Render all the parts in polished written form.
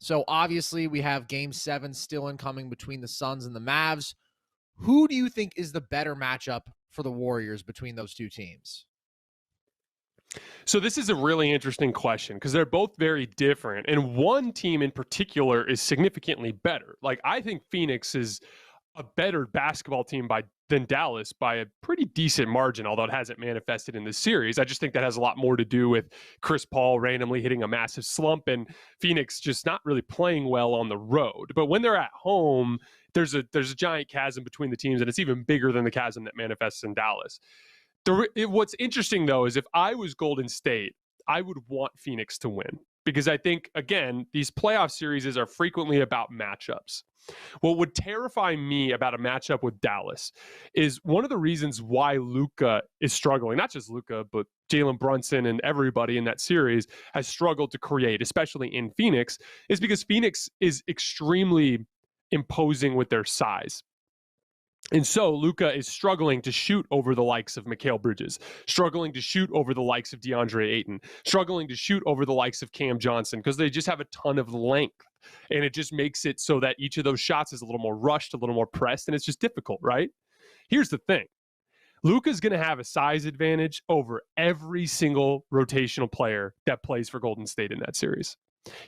So obviously we have game 7 still incoming between the Suns and the Mavs. Who do you think is the better matchup for the Warriors between those two teams? So this is a really interesting question because they're both very different. And one team in particular is significantly better. Like, I think Phoenix is a better basketball team than Dallas by a pretty decent margin, although it hasn't manifested in this series. I just think that has a lot more to do with Chris Paul randomly hitting a massive slump and Phoenix just not really playing well on the road. But when they're at home, there's a giant chasm between the teams, and it's even bigger than the chasm that manifests in Dallas. What's interesting, though, is if I was Golden State, I would want Phoenix to win because I think, again, these playoff series are frequently about matchups. What would terrify me about a matchup with Dallas is one of the reasons why Luka is struggling, not just Luka, but Jalen Brunson and everybody in that series has struggled to create, especially in Phoenix, is because Phoenix is extremely imposing with their size. And so Luka is struggling to shoot over the likes of Mikal Bridges, struggling to shoot over the likes of DeAndre Ayton, struggling to shoot over the likes of Cam Johnson because they just have a ton of length. And it just makes it so that each of those shots is a little more rushed, a little more pressed, and it's just difficult, right? Here's the thing. Luka's going to have a size advantage over every single rotational player that plays for Golden State in that series.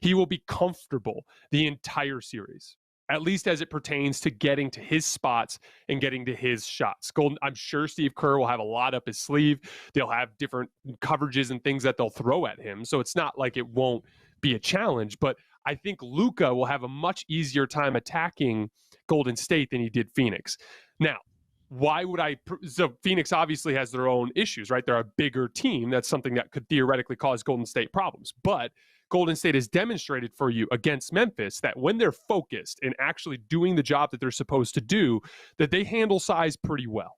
He will be comfortable the entire series, at least as it pertains to getting to his spots and getting to his shots. I'm sure Steve Kerr will have a lot up his sleeve. They'll have different coverages and things that they'll throw at him. So it's not like it won't be a challenge, but I think Luka will have a much easier time attacking Golden State than he did Phoenix. Now, so Phoenix obviously has their own issues, right? They're a bigger team. That's something that could theoretically cause Golden State problems. But Golden State has demonstrated for you against Memphis that when they're focused and actually doing the job that they're supposed to do, that they handle size pretty well.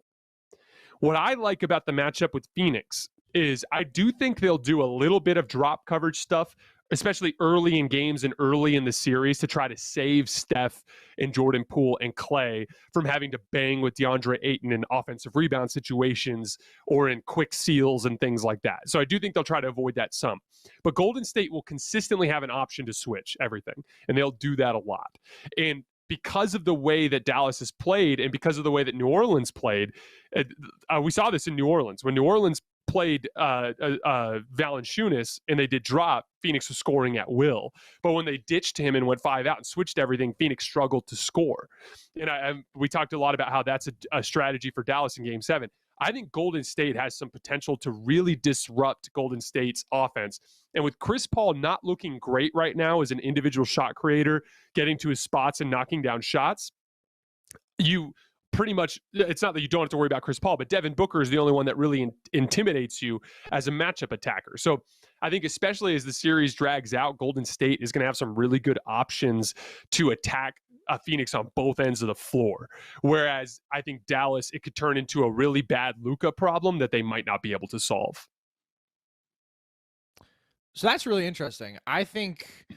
What I like about the matchup with Phoenix is I do think they'll do a little bit of drop coverage stuff, especially early in games and early in the series, to try to save Steph and Jordan Poole and Klay from having to bang with DeAndre Ayton in offensive rebound situations or in quick seals and things like that. So I do think they'll try to avoid that some. But Golden State will consistently have an option to switch everything, and they'll do that a lot. And because of the way that Dallas has played and because of the way that New Orleans played, we saw this in New Orleans. When New Orleans played Valanciunas and they did drop, Phoenix was scoring at will. But when they ditched him and went 5 out and switched everything, Phoenix struggled to score. And we talked a lot about how that's a strategy for Dallas in Game 7. I think Golden State has some potential to really disrupt Golden State's offense. And with Chris Paul not looking great right now as an individual shot creator, getting to his spots and knocking down shots, you pretty much, it's not that you don't have to worry about Chris Paul, but Devin Booker is the only one that really intimidates you as a matchup attacker. So I think especially as the series drags out, Golden State is going to have some really good options to attack Phoenix on both ends of the floor. Whereas I think Dallas, it could turn into a really bad Luka problem that they might not be able to solve. So that's really interesting. I think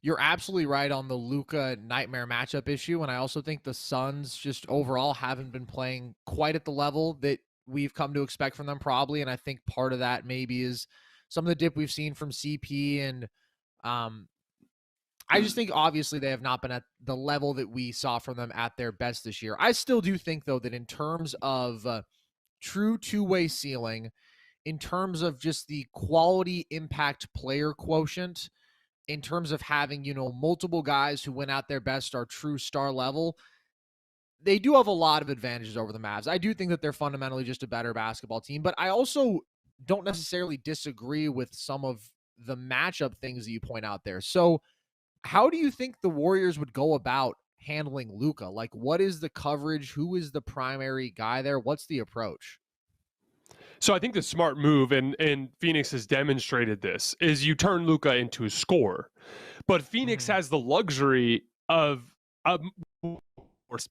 you're absolutely right on the Luka nightmare matchup issue. And I also think the Suns just overall haven't been playing quite at the level that we've come to expect from them probably. And I think part of that maybe is some of the dip we've seen from CP. And I just think obviously they have not been at the level that we saw from them at their best this year. I still do think, though, that in terms of true two-way ceiling, in terms of just the quality impact player quotient, in terms of having, multiple guys who went out their best are true star level, they do have a lot of advantages over the Mavs. I do think that they're fundamentally just a better basketball team, but I also don't necessarily disagree with some of the matchup things that you point out there. So how do you think the Warriors would go about handling Luka? Like, what is the coverage? Who is the primary guy there? What's the approach? So I think the smart move, and Phoenix has demonstrated this, is you turn Luka into a scorer. But Phoenix has the luxury of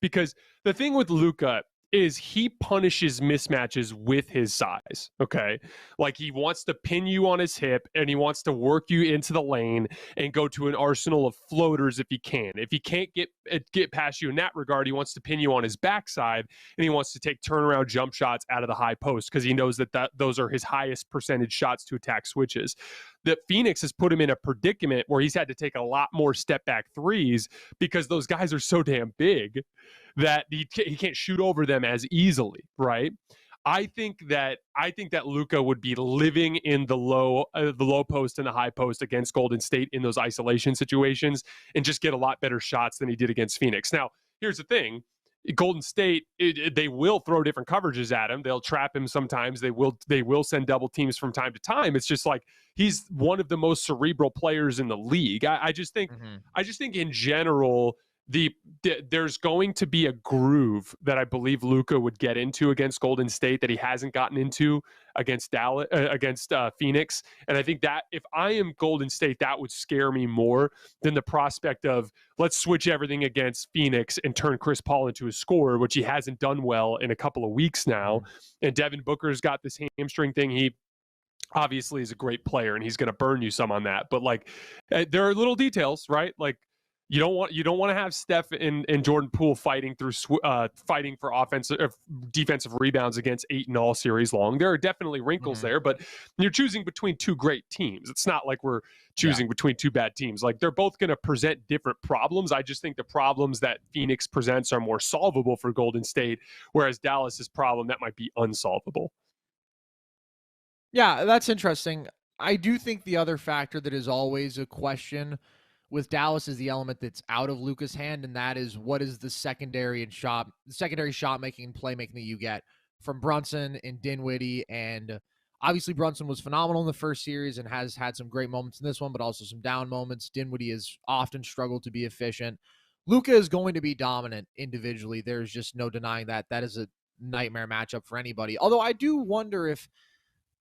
because the thing with Luka is he punishes mismatches with his size, okay? Like, he wants to pin you on his hip, and he wants to work you into the lane and go to an arsenal of floaters if he can. If he can't get past you in that regard, he wants to pin you on his backside, and he wants to take turnaround jump shots out of the high post because he knows that those are his highest percentage shots to attack switches. that Phoenix has put him in a predicament where he's had to take a lot more step back threes because those guys are so damn big that he can't shoot over them as easily, right? I think that Luka would be living in the low post and the high post against Golden State in those isolation situations and just get a lot better shots than he did against Phoenix. Now, here's the thing. Golden State, they will throw different coverages at him. They'll trap him sometimes. They will send double teams from time to time. It's just like he's one of the most cerebral players in the league. I just think in general, there's going to be a groove that I believe Luka would get into against Golden State that he hasn't gotten into against Phoenix. And I think that if I am Golden State, that would scare me more than the prospect of let's switch everything against Phoenix and turn Chris Paul into a scorer, which he hasn't done well in a couple of weeks now. And Devin Booker's got this hamstring thing. He obviously is a great player and he's going to burn you some on that. But like, there are little details, right? Like, you don't want to have Steph and Jordan Poole fighting for defensive rebounds against Ayton all series long. There are definitely wrinkles there, but you're choosing between two great teams. It's not like we're choosing between two bad teams. Like they're both going to present different problems. I just think the problems that Phoenix presents are more solvable for Golden State, whereas Dallas's problem that might be unsolvable. Yeah, that's interesting. I do think the other factor that is always a question with Dallas is the element that's out of Luka's hand, and that is what is the secondary shot making and playmaking that you get from Brunson and Dinwiddie. And obviously Brunson was phenomenal in the first series and has had some great moments in this one, but also some down moments. Dinwiddie has often struggled to be efficient. Luka is going to be dominant individually. There's just no denying that. That is a nightmare matchup for anybody. Although I do wonder if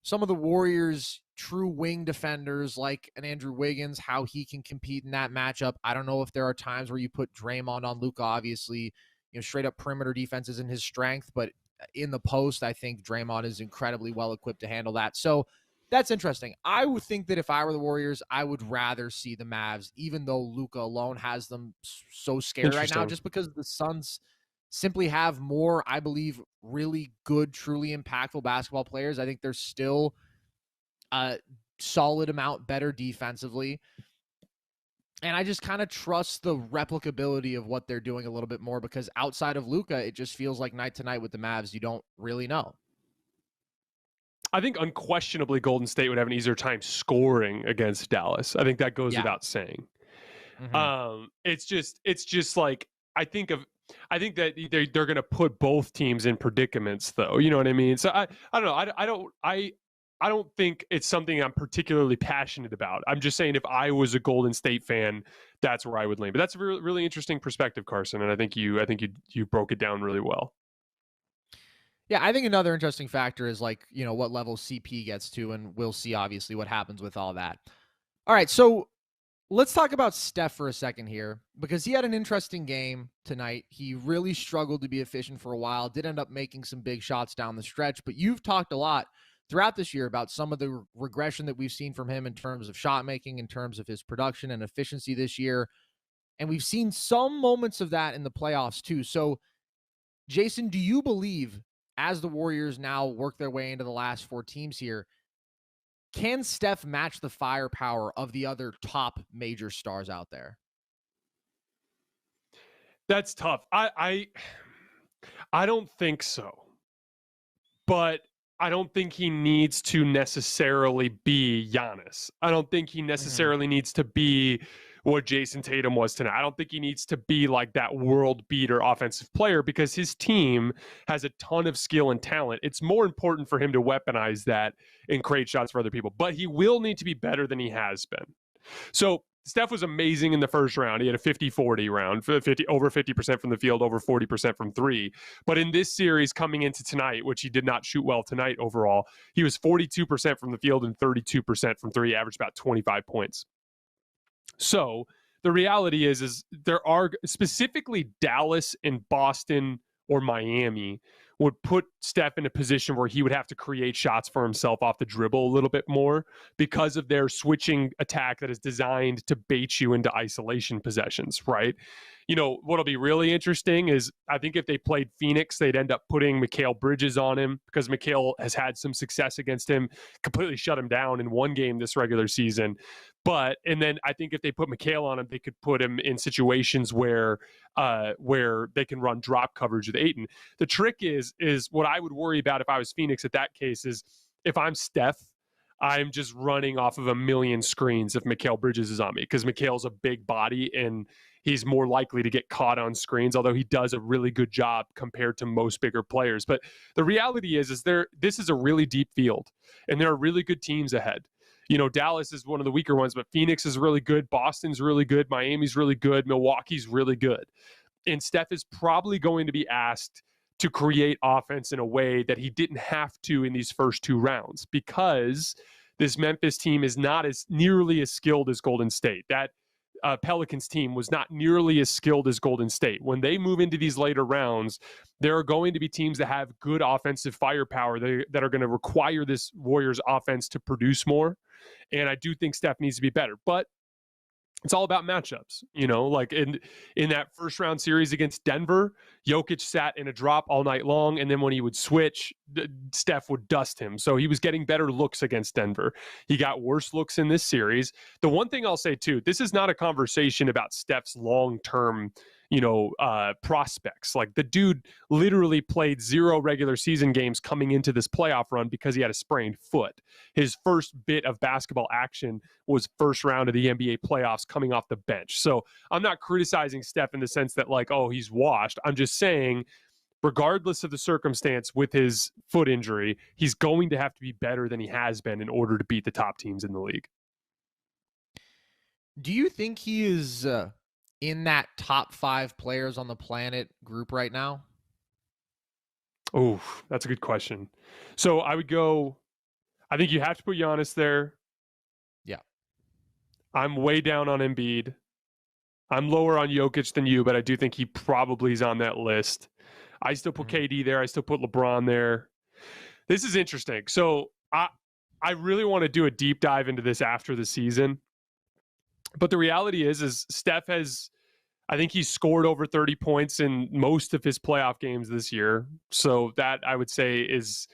some of the Warriors' true wing defenders like an Andrew Wiggins, how he can compete in that matchup. I don't know if there are times where you put Draymond on Luka. Obviously, straight up perimeter defense isn't his strength, but in the post, I think Draymond is incredibly well equipped to handle that. So that's interesting. I would think that if I were the Warriors, I would rather see the Mavs, even though Luka alone has them so scared right now, just because the Suns simply have more, I believe, really good, truly impactful basketball players. I think they're still a solid amount better defensively. And I just kind of trust the replicability of what they're doing a little bit more, because outside of Luka, it just feels like night to night with the Mavs. You don't really know. I think unquestionably Golden State would have an easier time scoring against Dallas. I think that goes without saying. It's just like, I think that they're going to put both teams in predicaments, though. You know what I mean? So I don't know. I don't think it's something I'm particularly passionate about. I'm just saying if I was a Golden State fan, that's where I would lean. But that's a really, really interesting perspective, Carson, and I think you broke it down really well. Yeah, I think another interesting factor is what level CP gets to, and we'll see obviously what happens with all that. All right, so let's talk about Steph for a second here, because he had an interesting game tonight. He really struggled to be efficient for a while, did end up making some big shots down the stretch, but you've talked a lot throughout this year about some of the regression that we've seen from him in terms of shot making, in terms of his production and efficiency this year. And we've seen some moments of that in the playoffs too. So, Jayson, do you believe, as the Warriors now work their way into the last four teams here, can Steph match the firepower of the other top major stars out there? That's tough. I don't think so. But I don't think he needs to necessarily be Giannis. I don't think he necessarily needs to be what Jayson Tatum was tonight. I don't think he needs to be like that world beater offensive player, because his team has a ton of skill and talent. It's more important for him to weaponize that and create shots for other people. But he will need to be better than he has been. So Steph was amazing in the first round. He had a 50-40 round, over 50% from the field, over 40% from three. But in this series coming into tonight, which he did not shoot well tonight overall, he was 42% from the field and 32% from three, averaged about 25 points. So the reality is there are specifically Dallas and Boston or Miami would put Steph in a position where he would have to create shots for himself off the dribble a little bit more because of their switching attack that is designed to bait you into isolation possessions, right? You know, what'll be really interesting is I think if they played Phoenix, they'd end up putting Mikal Bridges on him because Mikal has had some success against him, completely shut him down in one game this regular season. And then I think if they put Mikal on him, they could put him in situations where they can run drop coverage with Ayton. The trick is what I would worry about if I was Phoenix at that case is if I'm Steph, I'm just running off of a million screens if Mikal Bridges is on me because Mikal's a big body and he's more likely to get caught on screens, although he does a really good job compared to most bigger players. But the reality is this is a really deep field, and there are really good teams ahead. You know, Dallas is one of the weaker ones, but Phoenix is really good. Boston's really good. Miami's really good. Milwaukee's really good. And Steph is probably going to be asked to create offense in a way that he didn't have to in these first two rounds because this Memphis team is not as nearly as skilled as Golden State. That Pelicans team was not nearly as skilled as Golden State. When they move into these later rounds, there are going to be teams that have good offensive firepower that are going to require this Warriors offense to produce more. And I do think Steph needs to be better. But it's all about matchups, you know, like in that first round series against Denver, Jokic sat in a drop all night long. And then when he would switch, Steph would dust him. So he was getting better looks against Denver. He got worse looks in this series. The one thing I'll say too, this is not a conversation about Steph's long-term, prospects. Like the dude literally played 0 regular season games coming into this playoff run because he had a sprained foot. His first bit of basketball action was first round of the NBA playoffs coming off the bench. So I'm not criticizing Steph in the sense that like, oh, he's washed. I'm just saying, regardless of the circumstance with his foot injury, he's going to have to be better than he has been in order to beat the top teams in the league. Do you think he is in that top 5 players on the planet group right now? Oh, that's a good question. So I would go, I think you have to put Giannis there. Yeah. I'm way down on Embiid. I'm lower on Jokic than you, but I do think he probably is on that list. I still put KD there. I still put LeBron there. This is interesting. So I really want to do a deep dive into this after the season. But the reality is Steph has, I think he's scored over 30 points in most of his playoff games this year. So that I would say is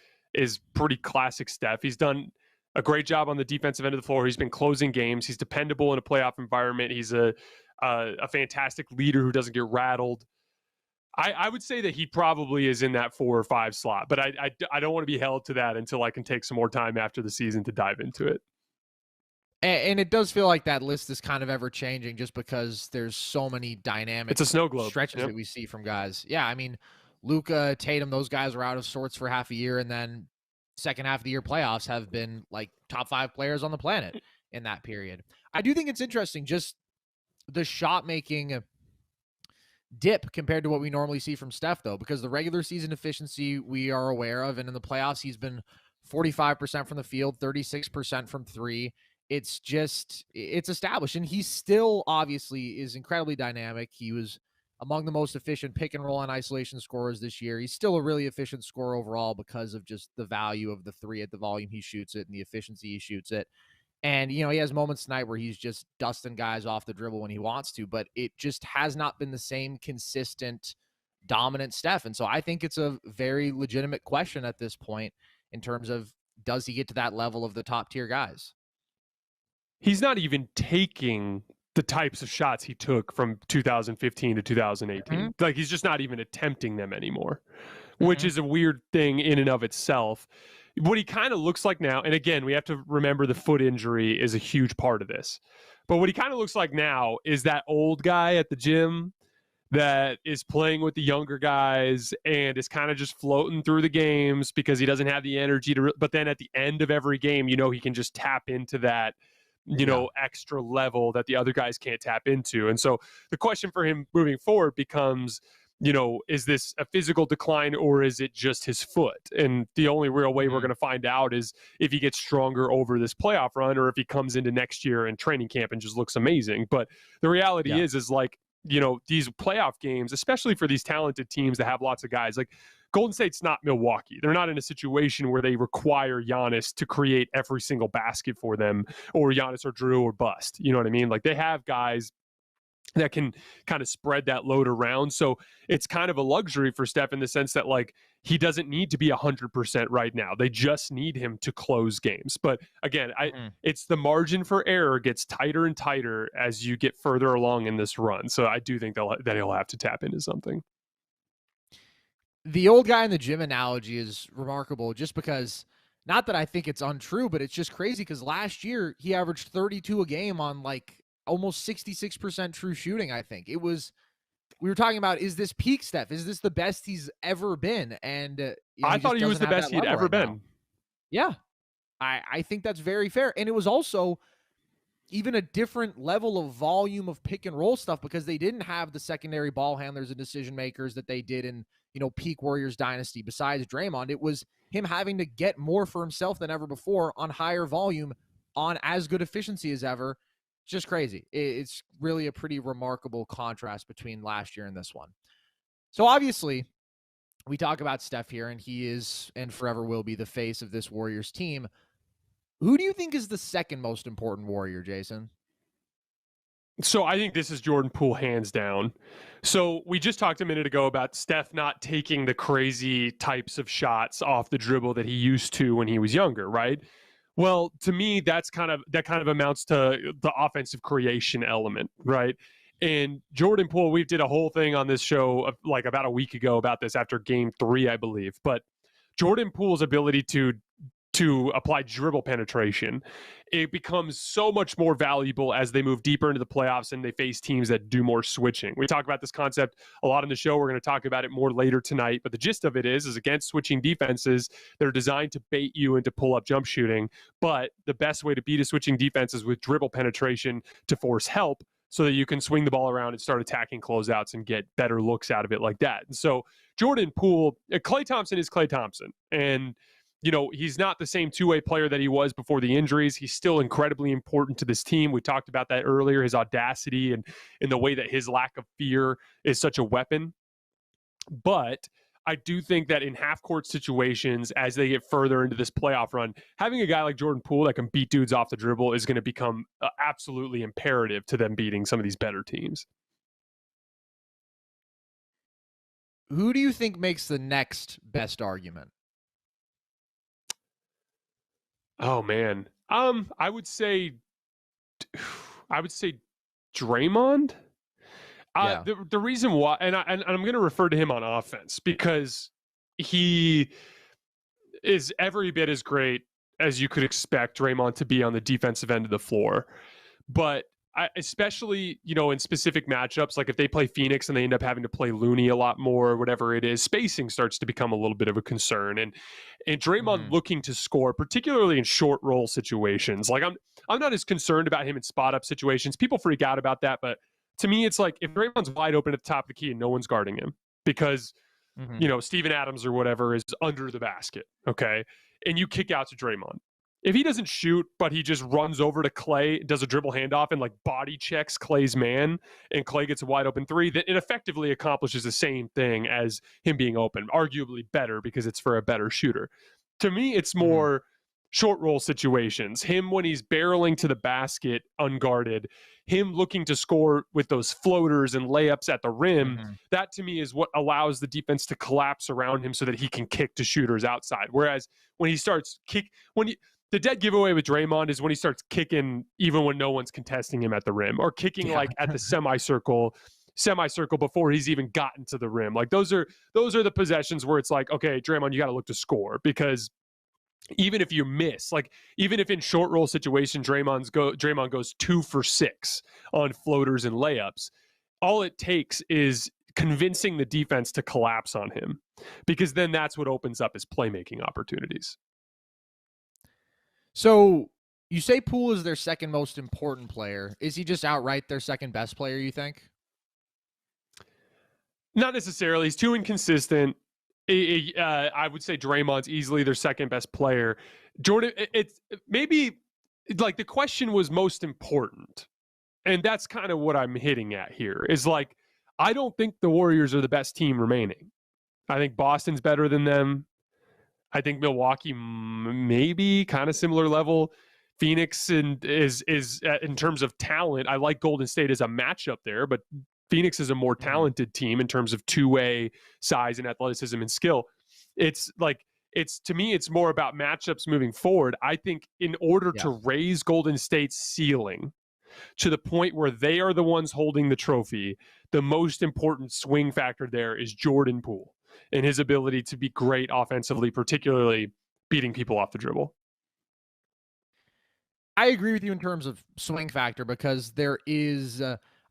pretty classic Steph. He's done a great job on the defensive end of the floor. He's been closing games. He's dependable in a playoff environment. He's a fantastic leader who doesn't get rattled. I would say that he probably is in that 4 or 5 slot, but I don't want to be held to that until I can take some more time after the season to dive into it. And it does feel like that list is kind of ever changing just because there's so many dynamic it's a snow globe. stretches that we see from guys. Yeah, I mean, Luka, Tatum, those guys are out of sorts for half a year, and then second half of the year playoffs have been like top 5 players on the planet in that period. I do think it's interesting, just the shot making dip compared to what we normally see from Steph, though, because the regular season efficiency we are aware of, and in the playoffs he's been 45% from the field, 36% from 3. It's established, and he still obviously is incredibly dynamic. He was among the most efficient pick and roll and isolation scorers this year. He's still a really efficient scorer overall because of just the value of the 3 at the volume he shoots it and the efficiency he shoots it. And, he has moments tonight where he's just dusting guys off the dribble when he wants to, but it just has not been the same consistent, dominant Steph. And so I think it's a very legitimate question at this point in terms of, does he get to that level of the top tier guys? He's not even taking the types of shots he took from 2015 to 2018. Mm-hmm. Like, he's just not even attempting them anymore, which is a weird thing in and of itself. What he kind of looks like now, and again, we have to remember the foot injury is a huge part of this, but what he kind of looks like now is that old guy at the gym that is playing with the younger guys and is kind of just floating through the games because he doesn't have the energy to, but then at the end of every game, he can just tap into that, extra level that the other guys can't tap into. And so the question for him moving forward becomes, is this a physical decline or is it just his foot? And the only real way we're going to find out is if he gets stronger over this playoff run or if he comes into next year in training camp and just looks amazing. But the reality is like, these playoff games, especially for these talented teams that have lots of guys, like Golden State's not Milwaukee. They're not in a situation where they require Giannis to create every single basket for them, or Giannis or Drew or bust. You know what I mean? Like, they have guys that can kind of spread that load around. So it's kind of a luxury for Steph in the sense that, like, he doesn't need to be 100% right now. They just need him to close games. But again, it's the margin for error gets tighter and tighter as you get further along in this run. So I do think that he'll have to tap into something. The old guy in the gym analogy is remarkable just because, not that I think it's untrue, but it's just crazy because last year he averaged 32 a game on like almost 66% true shooting. I think we were talking about, is this peak Steph? Is this the best he's ever been? And I thought he was the best he'd ever been. Now. Yeah, I think that's very fair. And it was also even a different level of volume of pick and roll stuff because they didn't have the secondary ball handlers and decision makers that they did in, peak Warriors dynasty. Besides Draymond, it was him having to get more for himself than ever before on higher volume, on as good efficiency as ever. It's just crazy. It's really a pretty remarkable contrast between last year and this one. So obviously, we talk about Steph here, and he is and forever will be the face of this Warriors team. Who do you think is the second most important Warrior, Jason? So I think this is Jordan Poole, hands down. So we just talked a minute ago about Steph not taking the crazy types of shots off the dribble that he used to when he was younger, right? Well, to me, that kind of amounts to the offensive creation element, right? And Jordan Poole, we did a whole thing on this show like about a week ago about this after game 3, I believe. But Jordan Poole's ability to apply dribble penetration, it becomes so much more valuable as they move deeper into the playoffs and they face teams that do more switching. We talk about this concept a lot in the show. We're going to talk about it more later tonight, but the gist of it is against switching defenses, they're designed to bait you into pull-up jump shooting, but the best way to beat a switching defense is with dribble penetration to force help so that you can swing the ball around and start attacking closeouts and get better looks out of it like that. And so Jordan Poole, Klay Thompson is Klay Thompson, and he's not the same two-way player that he was before the injuries. He's still incredibly important to this team. We talked about that earlier, his audacity and the way that his lack of fear is such a weapon. But I do think that in half-court situations, as they get further into this playoff run, having a guy like Jordan Poole that can beat dudes off the dribble is going to become absolutely imperative to them beating some of these better teams. Who do you think makes the next best argument? Oh man. I would say Draymond. Yeah. The reason why, and I'm going to refer to him on offense because he is every bit as great as you could expect Draymond to be on the defensive end of the floor. But especially, in specific matchups, like if they play Phoenix and they end up having to play Looney a lot more, or whatever it is, spacing starts to become a little bit of a concern. And Draymond looking to score, particularly in short roll situations. Like I'm not as concerned about him in spot up situations. People freak out about that, but to me, it's like if Draymond's wide open at the top of the key and no one's guarding him because Steven Adams or whatever is under the basket, okay, and you kick out to Draymond. If he doesn't shoot, but he just runs over to Klay, does a dribble handoff, and like body checks Klay's man, and Klay gets a wide open three, then it effectively accomplishes the same thing as him being open, arguably better because it's for a better shooter. To me, it's more short roll situations. Him when he's barreling to the basket unguarded, him looking to score with those floaters and layups at the rim, that to me is what allows the defense to collapse around him so that he can kick to shooters outside. Whereas when he starts the dead giveaway with Draymond is when he starts kicking even when no one's contesting him at the rim, or kicking like at the semicircle before he's even gotten to the rim. Like those are the possessions where it's like, okay, Draymond, you got to look to score, because even if you miss, like even if in short roll situation Draymond goes 2 for 6 on floaters and layups, all it takes is convincing the defense to collapse on him, because then that's what opens up his playmaking opportunities. So you say Poole is their second most important player. Is he just outright their second best player, you think? Not necessarily. He's too inconsistent. I would say Draymond's easily their second best player. Jordan, it's maybe like the question was most important. And that's kind of what I'm hitting at here is like, I don't think the Warriors are the best team remaining. I think Boston's better than them. I think Milwaukee maybe kind of similar level. Phoenix is in terms of talent. I like Golden State as a matchup there, but Phoenix is a more talented team in terms of two-way size and athleticism and skill. It's to me, it's more about matchups moving forward. I think in order to raise Golden State's ceiling to the point where they are the ones holding the trophy, the most important swing factor there is Jordan Poole and his ability to be great offensively, particularly beating people off the dribble. I agree with you in terms of swing factor because there is,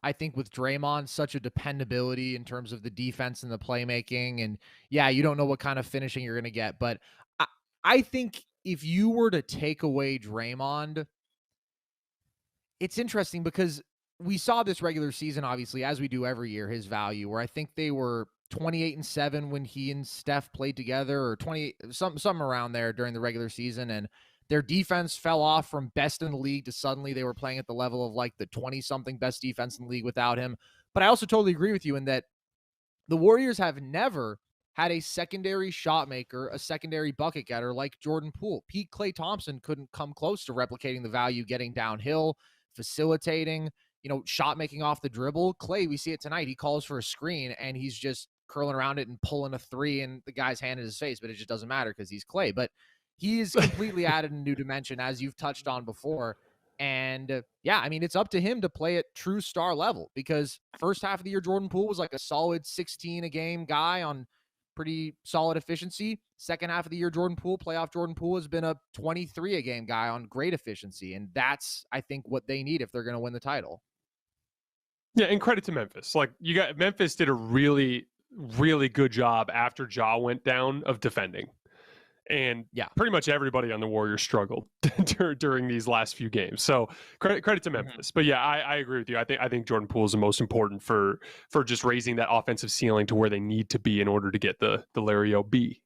I think, with Draymond, such a dependability in terms of the defense and the playmaking. And yeah, you don't know what kind of finishing you're going to get. But I think if you were to take away Draymond, it's interesting because we saw this regular season, obviously, as we do every year, his value, where I think they were 28-7 when he and Steph played together, or 20 something around there during the regular season. And their defense fell off from best in the league to suddenly they were playing at the level of like the 20-something best defense in the league without him. But I also totally agree with you in that the Warriors have never had a secondary shot maker, a secondary bucket getter like Jordan Poole. Pete Klay Thompson couldn't come close to replicating the value getting downhill, facilitating, shot making off the dribble. Klay, we see it tonight. He calls for a screen and he's just curling around it and pulling a three and the guy's hand in his face, but it just doesn't matter because he's Klay. But he's completely added a new dimension, as you've touched on before. And yeah, I mean, it's up to him to play at true star level because first half of the year, Jordan Poole was like a solid 16 a game guy on pretty solid efficiency. Second half of the year, playoff Jordan Poole has been a 23 a game guy on great efficiency. And that's, I think, what they need if they're going to win the title. Yeah, and credit to Memphis. Memphis did a really, really good job after Ja went down of defending. And pretty much everybody on the Warriors struggled during these last few games. So credit to Memphis. But yeah, I agree with you. I think Jordan Poole is the most important for just raising that offensive ceiling to where they need to be in order to get the Larry O.B.